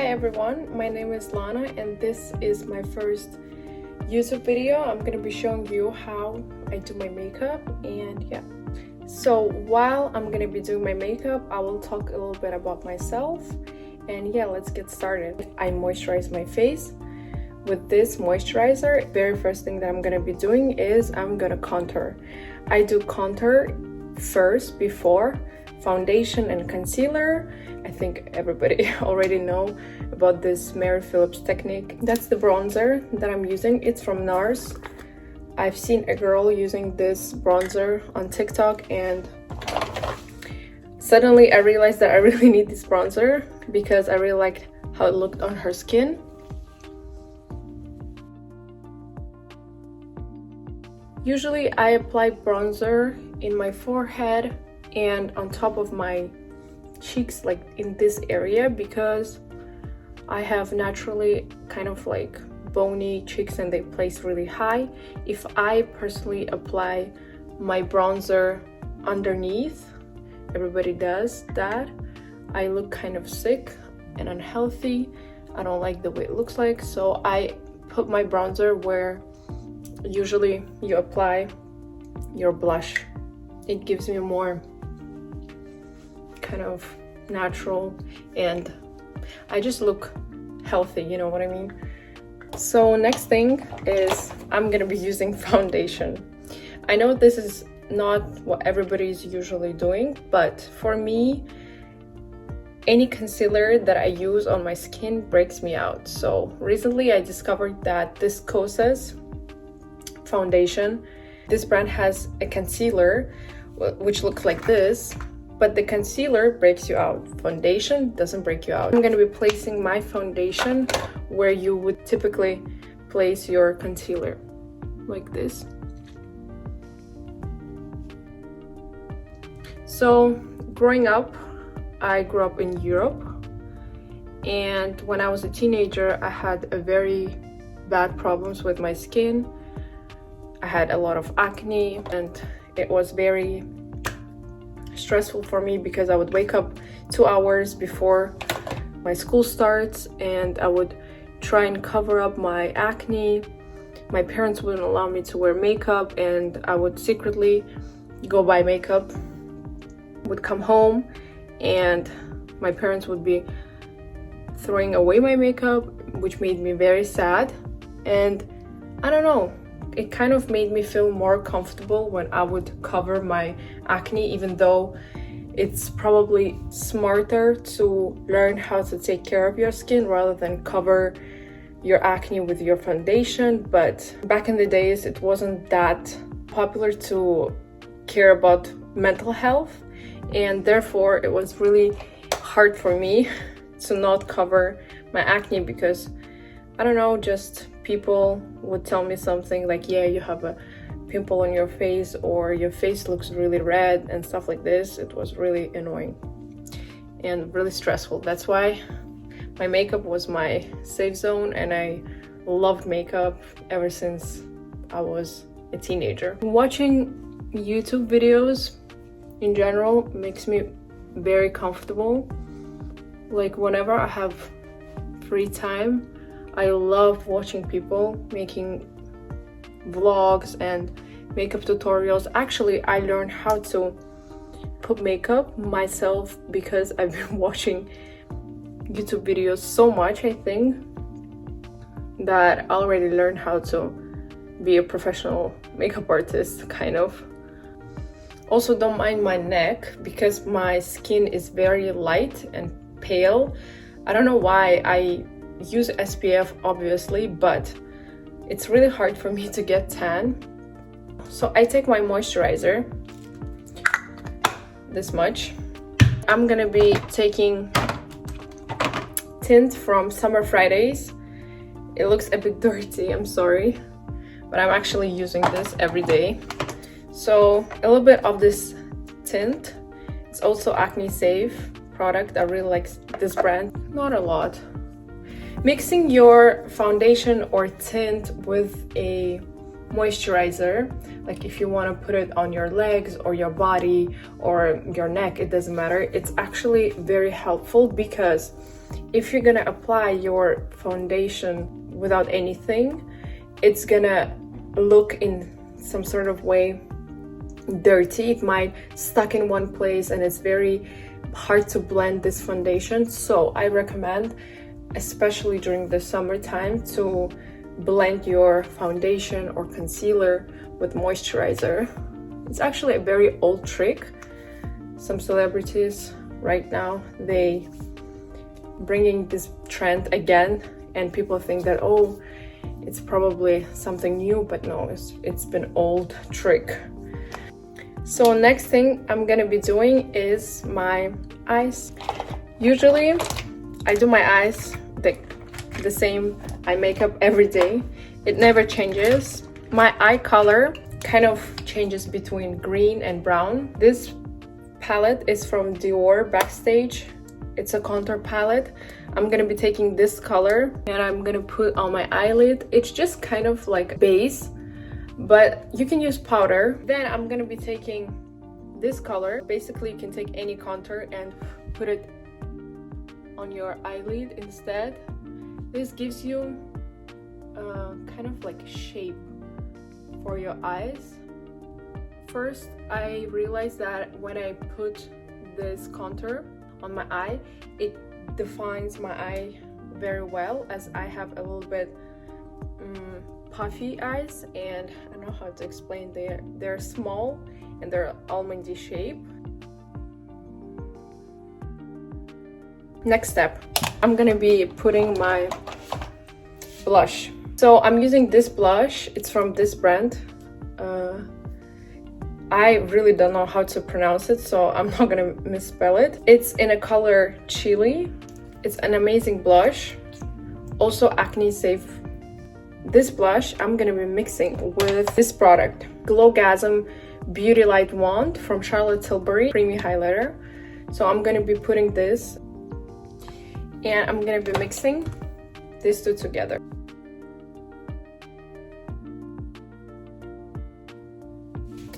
Hi everyone, my name is Lana and this is my first YouTube video. I'm gonna be showing you how I do my makeup, and yeah. So while I'm gonna be doing my makeup, I will talk a little bit about myself, and yeah, let's get started. I moisturize my face with this moisturizer. Very first thing that I'm gonna be doing is I'm gonna contour. I do contour first before foundation and concealer. I think everybody already know about this Mary Phillips technique. That's the bronzer that I'm using. It's from NARS. I've seen a girl using this bronzer on TikTok and suddenly I realized that I really need this bronzer because I really liked how it looked on her skin. Usually I apply bronzer in my forehead and on top of my cheeks, like in this area, because I have naturally kind of like bony cheeks and they place really high. If I personally apply my bronzer underneath, everybody does that, I look kind of sick and unhealthy. I don't like the way it looks like, so I put my bronzer where usually you apply your blush. It gives me more kind of natural and I just look healthy, you know what I mean? So next thing is I'm gonna be using foundation. I know this is not what everybody's usually doing, but for me, any concealer that I use on my skin breaks me out. So recently I discovered that this Kosas foundation, this brand has a concealer which looks like this, but the concealer breaks you out. Foundation doesn't break you out. I'm gonna be placing my foundation where you would typically place your concealer, like this. So growing up, I grew up in Europe, and when I was a teenager, I had a very bad problems with my skin. I had a lot of acne and it was very stressful for me because I would wake up 2 hours before my school starts and I would try and cover up my acne. My parents wouldn't allow me to wear makeup and I would secretly go buy makeup, would come home and my parents would be throwing away my makeup, which made me very sad. And I don't know, it kind of made me feel more comfortable when I would cover my acne, even though it's probably smarter to learn how to take care of your skin rather than cover your acne with your foundation. But back in the days, it wasn't that popular to care about mental health, and therefore it was really hard for me to not cover my acne because, I don't know, just people would tell me something like, yeah, you have a pimple on your face or your face looks really red and stuff like this. It was really annoying and really stressful. That's why my makeup was my safe zone and I loved makeup ever since I was a teenager. Watching YouTube videos in general makes me very comfortable. Like whenever I have free time, I love watching people making vlogs and makeup tutorials. Actually, I learned how to put makeup myself because I've been watching YouTube videos so much, I think, that I already learned how to be a professional makeup artist, kind of. Also, don't mind my neck because my skin is very light and pale. I don't know why. I use SPF obviously, but it's really hard for me to get tan. So I take my moisturizer, this much. I'm gonna be taking tint from Summer Fridays. It looks a bit dirty, I'm sorry, but I'm actually using this every day. So a little bit of this tint. It's also acne safe product. I really like this brand. Not a lot. Mixing your foundation or tint with a moisturizer, like if you want to put it on your legs or your body or your neck, it doesn't matter. It's actually very helpful because if you're gonna apply your foundation without anything, it's gonna look in some sort of way dirty. It might stuck in one place and it's very hard to blend this foundation. So I recommend, especially during the summertime, to blend your foundation or concealer with moisturizer. It's actually a very old trick. Some celebrities right now, they bringing this trend again, and people think that, oh, it's probably something new, but no, it's been old trick. So next thing I'm gonna be doing is my eyes. Usually I do my eyes the same eye makeup every day. It never changes. My eye color kind of changes between green and brown. This palette is from Dior Backstage. It's a contour palette. I'm gonna be taking this color and I'm gonna put on my eyelid. It's just kind of like base, but you can use powder. Then I'm gonna be taking this color. Basically, you can take any contour and put it on your eyelid instead. This gives you kind of like shape for your eyes. First, I realized that when I put this contour on my eye, it defines my eye very well, as I have a little bit puffy eyes, and I don't know how to explain. They're small and they're almondy shape. Next step, I'm gonna be putting my blush. So I'm using this blush. It's from this brand. I really don't know how to pronounce it, so I'm not gonna misspell it. It's in a color Chili. It's an amazing blush, also acne safe. This blush I'm gonna be mixing with this product, Glowgasm Beauty Light Wand from Charlotte Tilbury Creamy Highlighter. So I'm gonna be putting this, and I'm gonna be mixing these two together.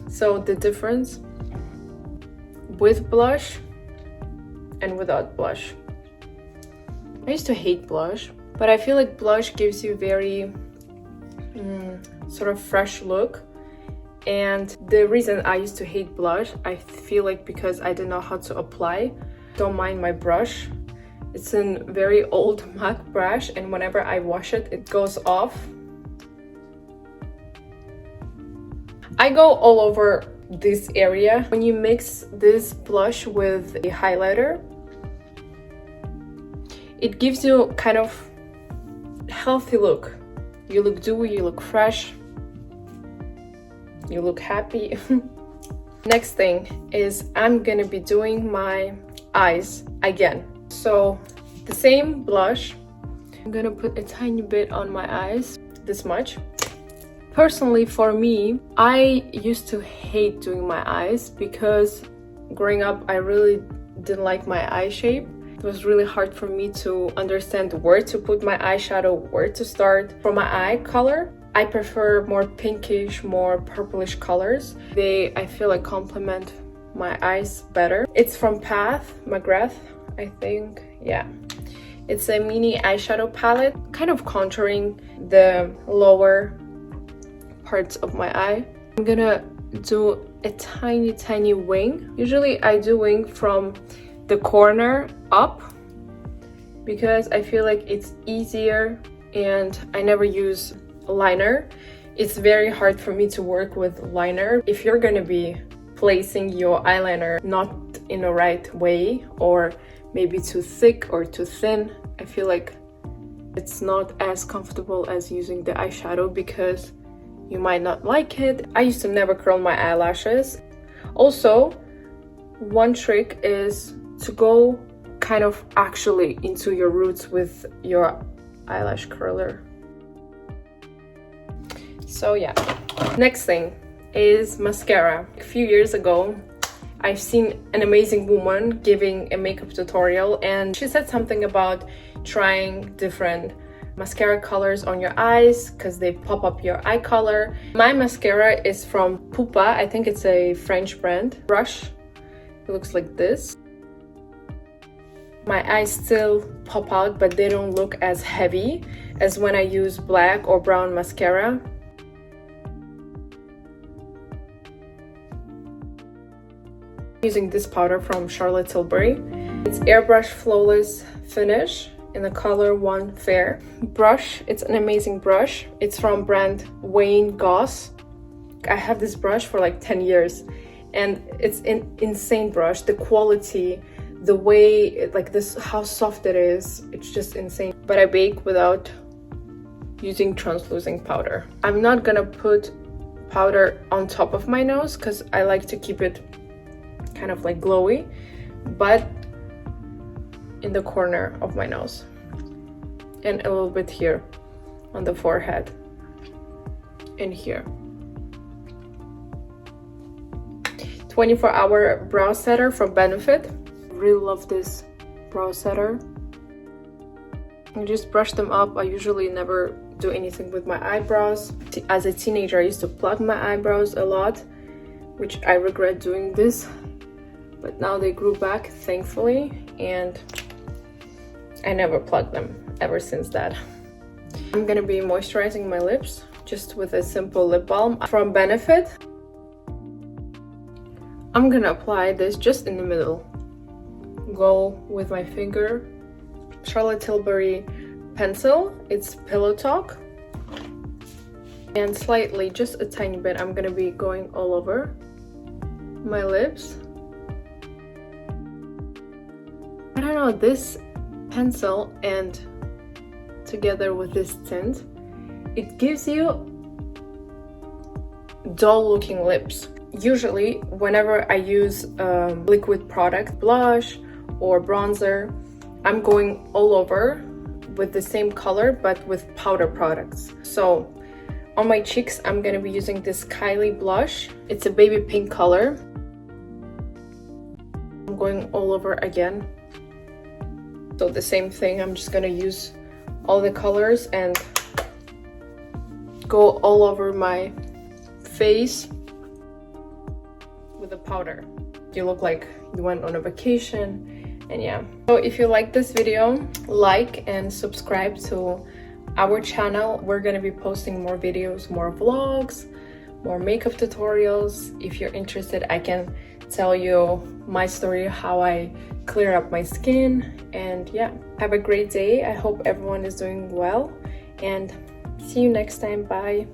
So the difference with blush and without blush. I used to hate blush, but I feel like blush gives you very sort of fresh look. And the reason I used to hate blush, I feel like because I didn't know how to apply. Don't mind my brush. It's a very old MAC brush, and whenever I wash it, it goes off. I go all over this area. When you mix this blush with a highlighter, it gives you kind of healthy look. You look dewy, you look fresh, you look happy. Next thing is I'm gonna be doing my eyes again. So the same blush, I'm gonna put a tiny bit on my eyes, this much. Personally, for me, I used to hate doing my eyes because growing up, I really didn't like my eye shape. It was really hard for me to understand where to put my eyeshadow, where to start. For my eye color, I prefer more pinkish, more purplish colors. I feel like complement my eyes better. It's from Pat McGrath, I think. Yeah. It's a mini eyeshadow palette, kind of contouring the lower parts of my eye. I'm gonna do a tiny wing. Usually I do wing from the corner up because I feel like it's easier, and I never use liner. It's very hard for me to work with liner. If you're gonna be placing your eyeliner not in the right way, or maybe too thick or too thin, I feel like it's not as comfortable as using the eyeshadow because you might not like it. I used to never curl my eyelashes. Also, one trick is to go kind of actually into your roots with your eyelash curler. So yeah, next thing is mascara. A few years ago, I've seen an amazing woman giving a makeup tutorial, and she said something about trying different mascara colors on your eyes because they pop up your eye color. My mascara is from Pupa. I think it's a French brand. Brush. It looks like this. My eyes still pop out, but they don't look as heavy as when I use black or brown mascara. Using this powder from Charlotte Tilbury. It's Airbrush Flawless Finish in the color One Fair. Brush, it's an amazing brush. It's from brand Wayne Goss. I have this brush for like 10 years and it's an insane brush. The quality, the way, how soft it is, it's just insane. But I bake without using translucent powder. I'm not gonna put powder on top of my nose because I like to keep it kind of like glowy, but in the corner of my nose and a little bit here on the forehead and here. 24-hour brow setter from Benefit. Really love this brow setter. You just brush them up. I usually never do anything with my eyebrows. As a teenager, I used to plug my eyebrows a lot, which I regret doing this, but now they grew back, thankfully, and I never plugged them ever since that. I'm gonna be moisturizing my lips just with a simple lip balm from Benefit. I'm gonna apply this just in the middle. Go with my finger. Charlotte Tilbury pencil, it's Pillow Talk. And slightly, just a tiny bit, I'm gonna be going all over my lips. I don't know, this pencil and together with this tint, it gives you dull looking lips. Usually whenever I use liquid product, blush or bronzer, I'm going all over with the same color but with powder products. So on my cheeks, I'm gonna be using this Kylie blush. It's a baby pink color. I'm going all over again. So the same thing, I'm just gonna use all the colors and go all over my face with the powder. You look like you went on a vacation, and yeah. So if you like this video, like and subscribe to our channel. We're gonna be posting more videos, more vlogs, more makeup tutorials. If you're interested, I can tell you my story, how I clear up my skin. And yeah, have a great day. I hope everyone is doing well and see you next time. Bye.